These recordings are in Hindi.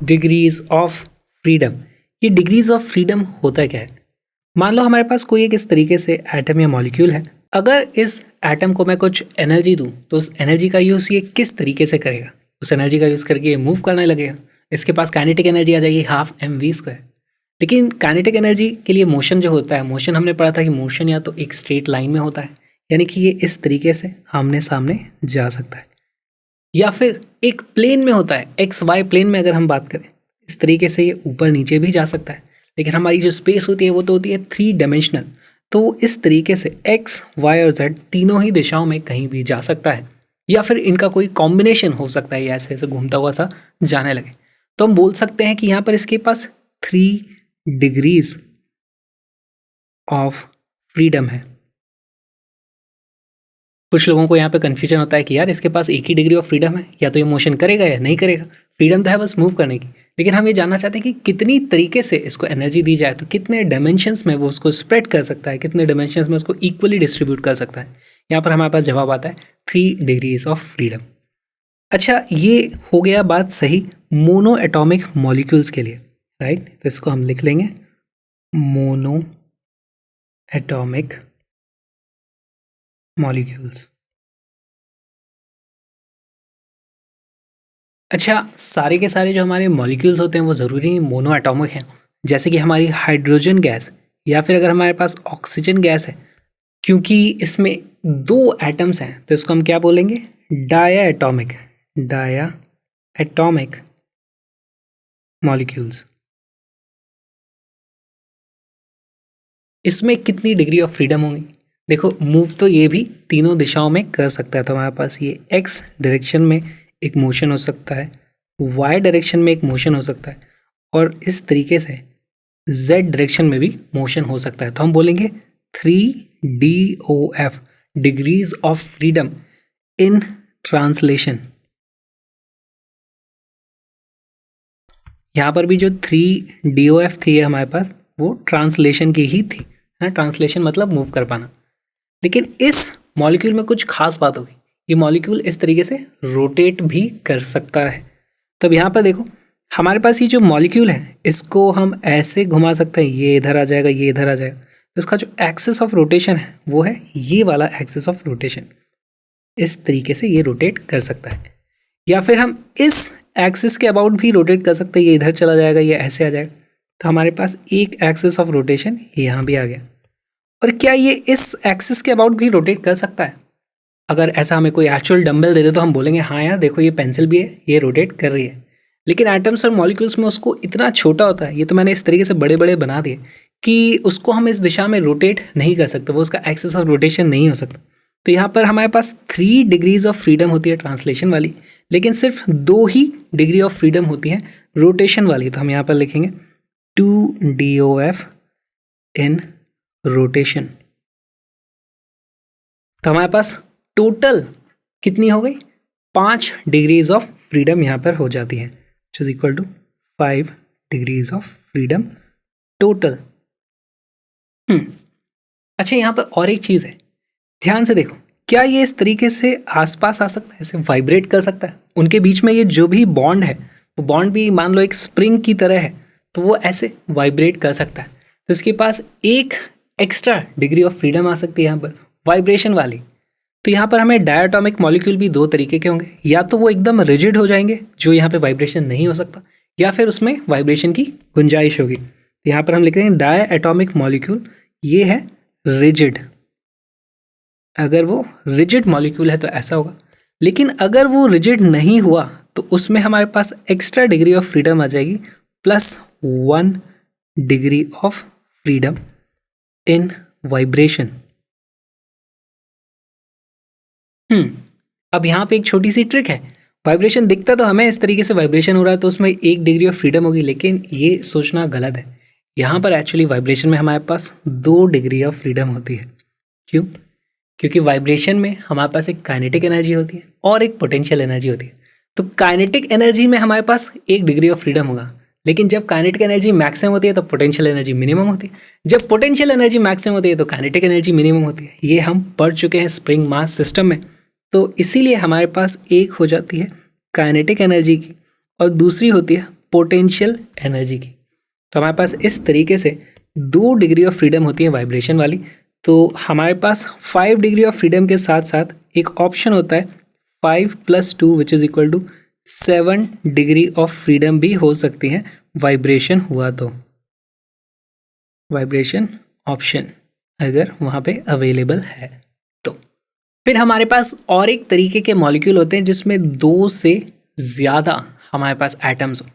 Degrees of freedom. ये डिग्रीज ऑफ फ्रीडम होता क्या है? मान लो हमारे पास कोई एक इस तरीके से एटम या मॉलिक्यूल है। अगर इस एटम को मैं कुछ एनर्जी दूं तो उस एनर्जी का यूज़ ये किस तरीके से करेगा? उस एनर्जी का यूज़ करके ये मूव करने लगेगा। इसके पास काइनेटिक एनर्जी आ जाएगी 12mv²। लेकिन काइनेटिक एनर्जी के लिए मोशन जो होता है, मोशन हमने पढ़ा था कि मोशन या तो एक स्ट्रेट लाइन में होता है, यानी कि ये इस तरीके से आमने सामने जा सकता है, या फिर एक प्लेन में होता है, एक्स वाई प्लेन में अगर हम बात करें इस तरीके से ये ऊपर नीचे भी जा सकता है। लेकिन हमारी जो स्पेस होती है वो तो होती है 3 डायमेंशनल, तो वो इस तरीके से एक्स वाई और जेड तीनों ही दिशाओं में कहीं भी जा सकता है, या फिर इनका कोई कॉम्बिनेशन हो सकता है, ऐसे ऐसे घूमता हुआ सा जाने लगे। तो हम बोल सकते हैं कि यहाँ पर इसके पास 3 डिग्रीज ऑफ फ्रीडम है। कुछ लोगों को यहाँ पे कन्फ्यूजन होता है कि यार इसके पास एक ही डिग्री ऑफ फ्रीडम है, या तो ये मोशन करेगा या नहीं करेगा। फ्रीडम तो है बस मूव करने की, लेकिन हम ये जानना चाहते हैं कि कितनी तरीके से इसको एनर्जी दी जाए, तो कितने डायमेंशंस में वो उसको स्प्रेड कर सकता है, कितने डायमेंशंस में उसको इक्वली डिस्ट्रीब्यूट कर सकता है। यहाँ पर हमारे पास जवाब आता है 3 डिग्रीज ऑफ फ्रीडम। अच्छा, ये हो गया बात सही मोनो एटॉमिक मॉलिक्यूल्स के लिए, राइट? तो इसको हम लिख लेंगे मोनो एटॉमिक मॉलिक्यूल्स। अच्छा, सारे के सारे जो हमारे मॉलिक्यूल्स होते हैं वो ज़रूरी मोनो एटॉमिक हैं। जैसे कि हमारी हाइड्रोजन गैस या फिर अगर हमारे पास ऑक्सीजन गैस है, क्योंकि इसमें 2 एटम्स हैं तो इसको हम क्या बोलेंगे? Diatomic molecules. इसमें कितनी डिग्री ऑफ फ्रीडम होंगी? देखो, मूव तो ये भी तीनों दिशाओं में कर सकता है, तो हमारे पास ये एक्स डायरेक्शन में एक मोशन हो सकता है, वाई डायरेक्शन में एक मोशन हो सकता है, और इस तरीके से जेड डायरेक्शन में भी मोशन हो सकता है। तो हम बोलेंगे 3DOF degrees of freedom in translation. यहाँ पर भी जो 3DOF थी हमारे पास वो ट्रांसलेशन की ही थी, है ना? ट्रांसलेशन मतलब मूव कर पाना। लेकिन इस मॉलिक्यूल में कुछ खास बात होगी, ये मॉलिक्यूल इस तरीके से रोटेट भी कर सकता है। तो अब यहाँ पर देखो, हमारे पास ये जो मॉलिक्यूल है इसको हम ऐसे घुमा सकते हैं, ये इधर आ जाएगा, ये इधर आ जाएगा। तो इसका जो एक्सिस ऑफ रोटेशन है वो है ये वाला एक्सिस ऑफ रोटेशन। इस तरीके से ये रोटेट कर सकता है, या फिर हम इस एक्सिस के अबाउट भी रोटेट कर सकते हैं, ये इधर चला जाएगा, ये ऐसे आ जाएगा। तो हमारे पास एक एक्सिस ऑफ रोटेशन यहाँ भी आ गया। और क्या ये इस एक्सिस के अबाउट भी रोटेट कर सकता है? अगर ऐसा हमें कोई एक्चुअल डंबल दे दे तो हम बोलेंगे हाँ यार देखो ये पेंसिल भी है, ये रोटेट कर रही है। लेकिन एटम्स और मॉलिक्यूल्स में उसको इतना छोटा होता है, ये तो मैंने इस तरीके से बड़े बड़े बना दिए कि उसको हम इस दिशा में रोटेट नहीं कर सकते, वो उसका एक्सिस ऑफ रोटेशन नहीं हो सकता। तो यहाँ पर हमारे पास 3 डिग्रीज ऑफ फ्रीडम होती है ट्रांसलेशन वाली, लेकिन सिर्फ 2 ही डिग्री ऑफ फ्रीडम होती है रोटेशन वाली। तो हम यहाँ पर लिखेंगे 2DOF इन रोटेशन। तो हमारे पास टोटल कितनी हो गई? 5 डिग्रीज ऑफ फ्रीडम यहाँ पर हो जाती है, which is equal to 5 degrees of freedom total. अच्छा, यहाँ पर और एक चीज़ है, ध्यान से देखो, क्या ये इस तरीके से आसपास आ सकता है, ऐसे वाइब्रेट कर सकता है? उनके बीच में ये जो भी बॉन्ड है वो बॉन्ड भी मान लो एक स्प्रिंग की तरह है, तो वो ऐसे वाइब्रेट कर सकता है। तो इसके पास एक एक्स्ट्रा डिग्री ऑफ फ्रीडम आ सकती है यहाँ पर, वाइब्रेशन वाली। तो यहाँ पर हमें डायटोमिक मॉलिक्यूल भी 2 तरीके के होंगे, या तो वो एकदम रिजिड हो जाएंगे जो यहाँ पे वाइब्रेशन नहीं हो सकता, या फिर उसमें वाइब्रेशन की गुंजाइश होगी। तो यहाँ पर हम लिखते हैं डायटोमिक मॉलिक्यूल, ये है रिजिड। अगर वो रिजिड मॉलिक्यूल है तो ऐसा होगा, लेकिन अगर वो रिजिड नहीं हुआ तो उसमें हमारे पास एक्स्ट्रा डिग्री ऑफ फ्रीडम आ जाएगी, +1 degree of freedom in vibration. अब यहाँ पे एक छोटी सी ट्रिक है। वाइब्रेशन दिखता तो हमें इस तरीके से वाइब्रेशन हो रहा है तो उसमें 1 डिग्री ऑफ फ्रीडम होगी, लेकिन ये सोचना गलत है। यहाँ पर एक्चुअली वाइब्रेशन में हमारे पास 2 डिग्री ऑफ फ्रीडम होती है। क्यों? क्योंकि वाइब्रेशन में हमारे पास एक काइनेटिक एनर्जी होती है और एक पोटेंशियल एनर्जी होती है। तो काइनेटिक एनर्जी में हमारे पास 1 डिग्री ऑफ फ्रीडम होगा, लेकिन जब काइनेटिक एनर्जी मैक्सिमम होती है तो पोटेंशियल एनर्जी मिनिमम होती है। जब पोटेंशियल एनर्जी मैक्सिमम होती है तो काइनेटिक एनर्जी मिनिमम होती है। ये हम पढ़ चुके हैं स्प्रिंग मास सिस्टम में। तो इसीलिए हमारे पास एक हो जाती है काइनेटिक एनर्जी की और दूसरी होती है पोटेंशियल एनर्जी की। तो हमारे पास इस तरीके से 2 डिग्री ऑफ फ्रीडम होती है वाइब्रेशन वाली। तो हमारे पास 5 डिग्री ऑफ फ्रीडम के साथ साथ एक ऑप्शन होता है 5 + 2 which is equal to 7 degree of freedom भी हो सकती है वाइब्रेशन हुआ तो, वाइब्रेशन ऑप्शन अगर वहाँ पे अवेलेबल है तो। फिर हमारे पास और एक तरीके के मॉलिक्यूल होते हैं जिसमें 2 से ज़्यादा हमारे पास एटम्स हो।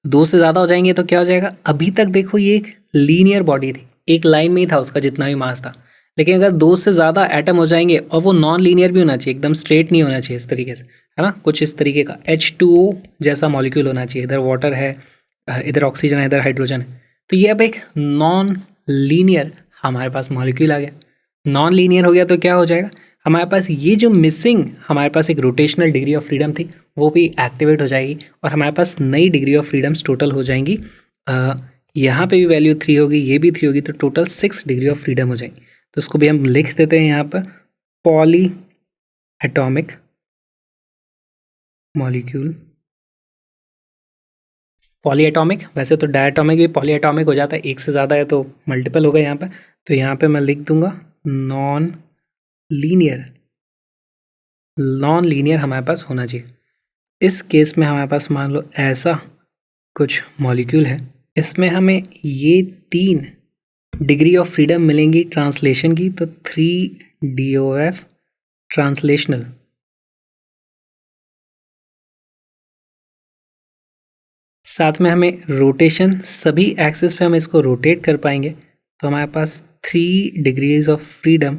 2 से ज़्यादा हो जाएंगे तो क्या हो जाएगा, अभी तक देखो ये एक लीनियर बॉडी थी, एक लाइन में ही था उसका जितना भी मास था, लेकिन अगर 2 से ज़्यादा एटम हो जाएंगे और वो नॉन लीनियर भी होना चाहिए, एकदम स्ट्रेट नहीं होना चाहिए इस तरीके से, है ना, कुछ इस तरीके का H2O जैसा मॉलिक्यूल होना चाहिए, इधर वाटर है, इधर ऑक्सीजन है, इधर हाइड्रोजन है। तो ये अब एक नॉन लीनियर हमारे पास मॉलिक्यूल आ गया। नॉन लीनियर हो गया तो क्या हो जाएगा, हमारे पास ये जो मिसिंग हमारे पास एक रोटेशनल डिग्री ऑफ फ्रीडम थी वो भी एक्टिवेट हो जाएगी और हमारे पास नई डिग्री ऑफ फ्रीडम्स टोटल हो जाएंगी। यहाँ पे भी वैल्यू 3 होगी, ये भी 3 होगी, तो टोटल 6 डिग्री ऑफ फ्रीडम हो जाएगी। तो उसको भी हम लिख देते हैं यहाँ पर poly atomic molecule. Poly atomic, वैसे तो डायटॉमिक भी पॉली एटॉमिक हो जाता है, एक से ज़्यादा है तो मल्टीपल होगा यहाँ पर। तो यहाँ पे मैं लिख दूंगा नॉन लीनियर। नॉन लीनियर हमारे पास होना चाहिए। इस केस में हमारे पास मान लो ऐसा कुछ मॉलिक्यूल है, इसमें हमें ये 3 डिग्री ऑफ फ्रीडम मिलेंगी ट्रांसलेशन की, तो 3 DOF ट्रांसलेशनल। साथ में हमें रोटेशन, सभी एक्सिस पे हम इसको रोटेट कर पाएंगे, तो हमारे पास 3 डिग्रीज ऑफ फ्रीडम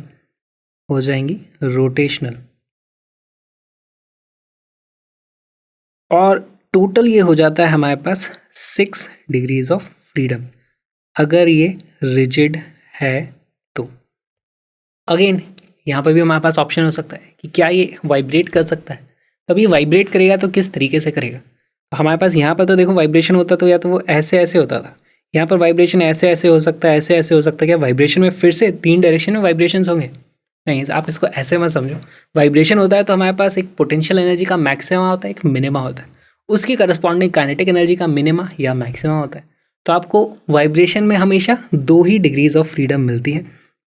हो जाएंगी रोटेशनल। और टोटल ये हो जाता है हमारे पास 6 डिग्रीज ऑफ फ्रीडम अगर ये रिजिड है तो। अगेन यहाँ पर भी हमारे पास ऑप्शन हो सकता है कि क्या ये वाइब्रेट कर सकता है। अब ये वाइब्रेट करेगा तो किस तरीके से करेगा। हमारे पास यहाँ पर तो देखो वाइब्रेशन होता तो या तो वो ऐसे ऐसे होता था, यहाँ पर वाइब्रेशन ऐसे ऐसे हो सकता है, ऐसे ऐसे हो सकता है। क्या वाइब्रेशन में फिर से 3 डायरेक्शन में वाइब्रेशंस होंगे? नहीं, आप इसको ऐसे मत समझो। वाइब्रेशन होता है तो हमारे पास एक पोटेंशियल एनर्जी का मैक्सिमा होता है, एक मिनिमा होता है, उसकी करस्पॉन्डिंग काइनेटिक एनर्जी का मिनिमा या मैक्सिमा होता है। तो आपको वाइब्रेशन में हमेशा 2 ही डिग्रीज ऑफ फ्रीडम मिलती है,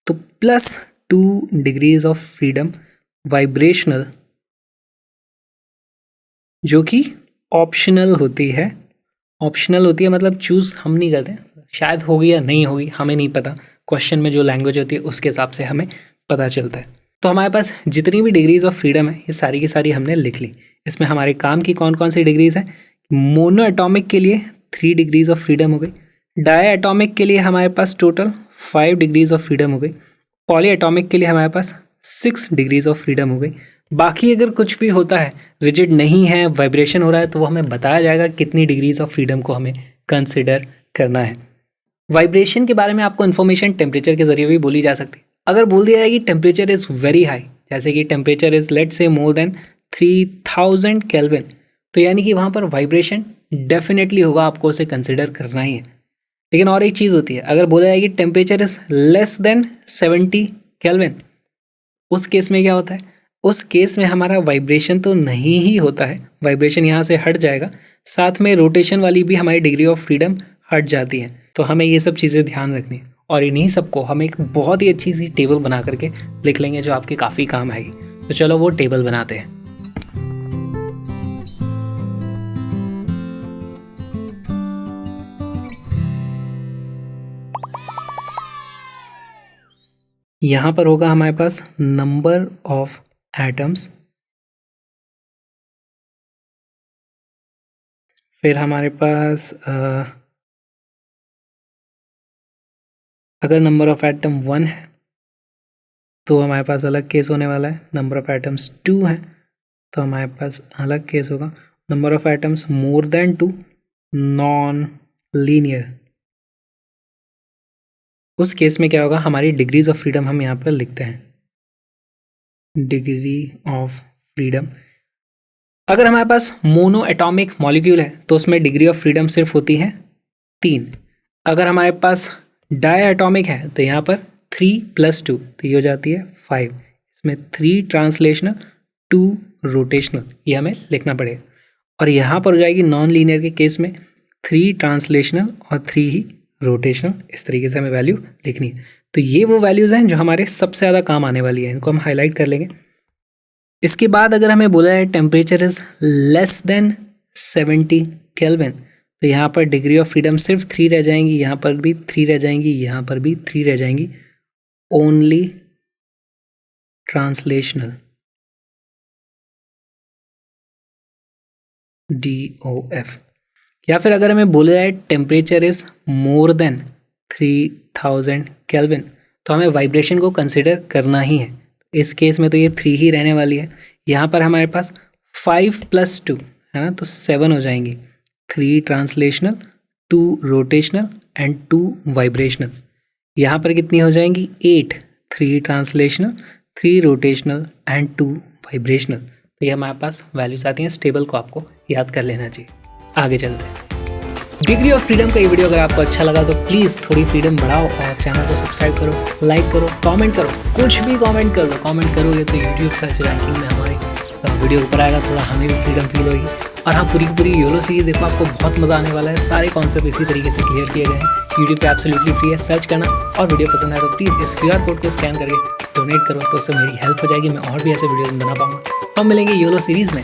तो +2 डिग्रीज ऑफ फ्रीडम वाइब्रेशनल, जो कि ऑप्शनल होती है। ऑप्शनल होती है मतलब चूज़ हम नहीं करते, शायद होगी या नहीं होगी हमें नहीं पता, क्वेश्चन में जो लैंग्वेज होती है उसके हिसाब से हमें पता चलता है। तो हमारे पास जितनी भी डिग्रीज ऑफ फ्रीडम है ये सारी की सारी हमने लिख ली। इसमें हमारे काम की कौन कौन सी डिग्रीज हैं। मोनो एटॉमिक के लिए 3 डिग्रीज ऑफ फ्रीडम हो गई, डाई एटॉमिक के लिए हमारे पास टोटल 5 डिग्रीज ऑफ फ्रीडम हो गई, पॉली एटॉमिक के लिए हमारे पास 6 डिग्रीज ऑफ फ्रीडम हो गई। बाकी अगर कुछ भी होता है, रिजिड नहीं है, वाइब्रेशन हो रहा है, तो वो हमें बताया जाएगा कितनी डिग्रीज ऑफ फ्रीडम को हमें कंसिडर करना है। वाइब्रेशन के बारे में आपको इन्फॉर्मेशन टेम्परेचर के जरिए भी बोली जा सकती है। अगर बोल दिया जाए कि टेम्परेचर इज़ वेरी हाई, जैसे कि टेम्परेचर इज़ लेट से मोर देन 3000 केल्विन, तो यानी कि वहाँ पर वाइब्रेशन डेफिनेटली होगा, आपको उसे कंसिडर करना ही है। लेकिन और एक चीज़ होती है, अगर बोला जाए कि temperature is less than 70 kelvin, उस केस में क्या होता है, उस केस में हमारा वाइब्रेशन तो नहीं ही होता है, वाइब्रेशन यहाँ से हट जाएगा, साथ में रोटेशन वाली भी हमारी डिग्री ऑफ फ्रीडम हट जाती है। तो हमें ये सब चीज़ें ध्यान रखनी है और इन्हीं सबको हम एक बहुत ही अच्छी सी टेबल बना करके लिख लेंगे जो आपके काफ़ी काम आएगी। तो चलो वो टेबल बनाते हैं। यहाँ पर होगा हमारे पास नंबर ऑफ एटम्स, फिर हमारे पास अगर नंबर ऑफ एटम 1 है तो हमारे पास अलग केस होने वाला है, नंबर ऑफ एटम्स 2 है तो हमारे पास अलग केस होगा, number of atoms more than 2 non linear, उस केस में क्या होगा, हमारी डिग्रीज ऑफ फ्रीडम हम यहाँ पर लिखते हैं डिग्री ऑफ फ्रीडम। अगर हमारे पास मोनो एटॉमिक मॉलिक्यूल है तो उसमें डिग्री ऑफ फ्रीडम सिर्फ होती है 3। अगर हमारे पास डाई एटॉमिक है तो यहाँ पर 3 + 2 तो ये हो जाती है 5। इसमें 3 ट्रांसलेशनल 2 रोटेशनल, ये हमें लिखना पड़ेगा। और यहाँ पर हो जाएगी नॉन लीनियर के केस में 3 ट्रांसलेशनल और 3 ही रोटेशनल, इस तरीके से हमें वैल्यू लिखनी है। तो ये वो वैल्यूज़ हैं जो हमारे सबसे ज़्यादा काम आने वाली है, इनको हम हाईलाइट कर लेंगे। इसके बाद अगर हमें बोला है temperature is less than 70 kelvin, तो यहाँ पर डिग्री ऑफ फ्रीडम सिर्फ 3 रह जाएंगी, यहाँ पर भी 3 रह जाएंगी, यहाँ पर भी 3 रह जाएंगी। Only translational DOF। या फिर अगर हमें बोला जाए temperature is more than 3000 kelvin, तो हमें वाइब्रेशन को कंसिडर करना ही है। इस केस में तो ये 3 ही रहने वाली है। यहाँ पर हमारे पास 5 + 2 है ना, तो 7 हो जाएंगी। 3 ट्रांसलेशनल, 2 रोटेशनल एंड 2 वाइब्रेशनल। यहाँ पर कितनी हो जाएंगी? 8। 3 ट्रांसलेशनल, 3 रोटेशनल एंड 2 वाइब्रेशनल। तो ये हमारे पास वैल्यूज आती हैं। स्टेबल को आपको याद कर लेना चाहिए। आगे चलते हैं। डिग्री ऑफ फ्रीडम का ये वीडियो अगर आपको अच्छा लगा तो प्लीज़ थोड़ी फ्रीडम बढ़ाओ और चैनल को सब्सक्राइब करो, लाइक करो, कमेंट करो, कुछ भी कमेंट कर दो। कमेंट करोगे तो यूट्यूब सर्च रैंकिंग में हमारी वीडियो ऊपर आएगा, थोड़ा हमें भी फ्रीडम फील होगी। और हाँ, पूरी की पूरी योलो सीरीज देखो, आपको बहुत मज़ा आने वाला है। सारे कॉन्सेप्ट इसी तरीके से क्लियर किए गए हैं। यूट्यूब पे एब्सोल्युटली फ्री है, सर्च करना। और वीडियो पसंद आए तो प्लीज़ इस QR कोड को स्कैन करके डोनेट करो, तो उससे मेरी हेल्प हो जाएगी, मैं और भी ऐसे वीडियो बना पाऊँगा। हम मिलेंगे योलो सीरीज़ में।